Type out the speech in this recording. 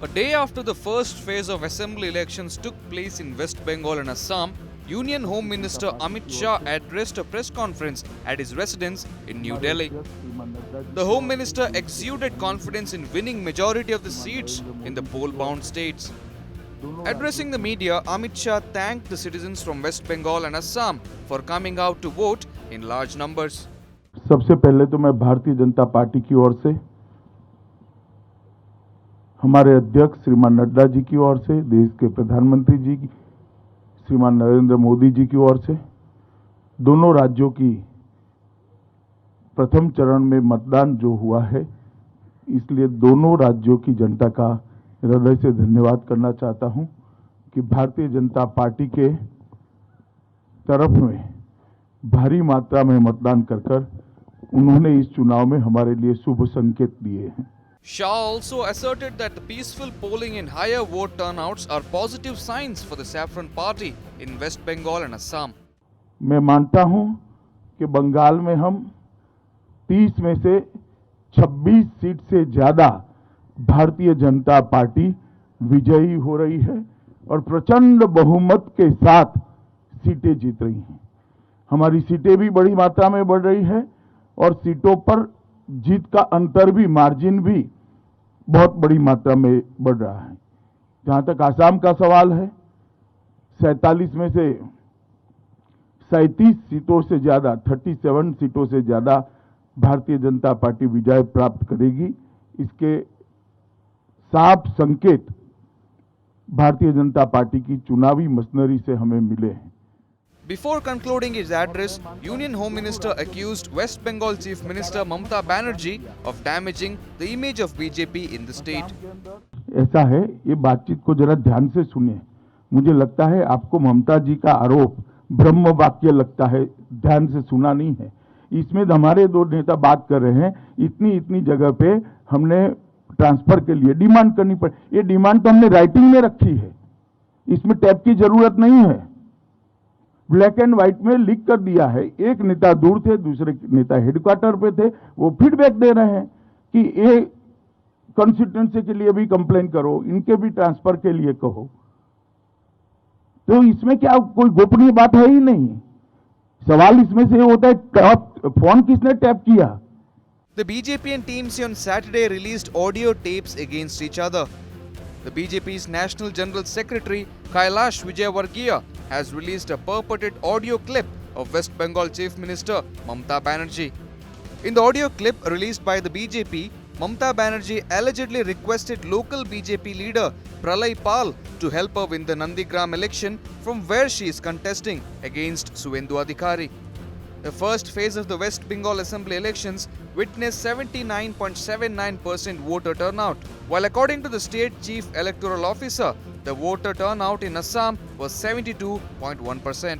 A day after the first phase of assembly elections took place in West Bengal and Assam, Union Home Minister Amit Shah addressed a press conference at his residence in New Delhi. The Home Minister exuded confidence in winning majority of the seats in the poll-bound states. Addressing the media, Amit Shah thanked the citizens from West Bengal and Assam for coming out to vote in large numbers. सबसे पहले तो मैं Bharatiya Janata party की ओर से, हमारे अध्यक्ष श्रीमान नड्डा जी की ओर से, देश के प्रधानमंत्री जी श्रीमान नरेंद्र मोदी जी की ओर से, दोनों राज्यों की प्रथम चरण में मतदान जो हुआ है, इसलिए दोनों राज्यों की जनता का हृदय से धन्यवाद करना चाहता हूं कि भारतीय जनता पार्टी के तरफ में भारी मात्रा में मतदान कर उन्होंने इस चुनाव में हमारे लिए शुभ संकेत दिए हैं. Shah also asserted that the peaceful polling and higher vote turnouts are positive signs for the Saffron Party in West Bengal and Assam. मैं मानता हूं कि बंगाल में हम 30 में से 26 सीट से ज्यादा भारतीय जनता पार्टी विजयी हो रही है और प्रचंड बहुमत के साथ सीटें जीत रही हैं. हमारी सीटें भी बड़ी मात्रा में बढ़ रही है और सीटों पर जीत का अंतर भी, मार्जिन भी बहुत बड़ी मात्रा में बढ़ रहा है. जहां तक आसाम का सवाल है, 47 में से 37 सीटों से ज्यादा, 37 सीटों से ज्यादा भारतीय जनता पार्टी विजय प्राप्त करेगी. इसके साफ संकेत भारतीय जनता पार्टी की चुनावी मशीनरी से हमें मिले हैं. Before concluding his address, Union Home Minister accused West Bengal Chief Minister Mamata Banerjee of damaging the image of BJP in the state. ऐसा है, ये बातचीत को जरा ध्यान से सुनिए. मुझे लगता है आपको ममता जी का आरोप ब्रह्म वाक्य लगता है, ध्यान से सुना नहीं है. इसमें हमारे दो नेता बात कर रहे हैं, इतनी जगह पे हमने ट्रांसफर के लिए डिमांड करनी पड़ी. ये डिमांड तो हमने राइटिंग में रखी है, इसमें टैप की जरूरत नहीं है. ब्लैक एंड व्हाइट में लिख कर दिया है. एक नेता दूर थे, दूसरे नेता हेडक्वार्टर पे थे, वो फीडबैक दे रहे हैं कि ये कॉन्स्टिट्यूएंसी के लिए भी कंप्लेन करो, इनके भी ट्रांसफर के लिए कहो. तो इसमें क्या कोई गोपनीय बात है ही नहीं. सवाल इसमें से होता है फोन किसने टैप किया. The BJP and TMC on Saturday released audio tapes against each other. The BJP's National General Secretary Kailash Vijaywargiya has released a purported audio clip of West Bengal Chief Minister Mamata Banerjee. In the audio clip released by the BJP, Mamata Banerjee allegedly requested local BJP leader Pralay Pal to help her win the Nandigram election from where she is contesting against Suvendu Adhikari. The first phase of the West Bengal Assembly elections witnessed 79.79% voter turnout, while according to the state chief electoral officer, the voter turnout in Assam was 72.1%.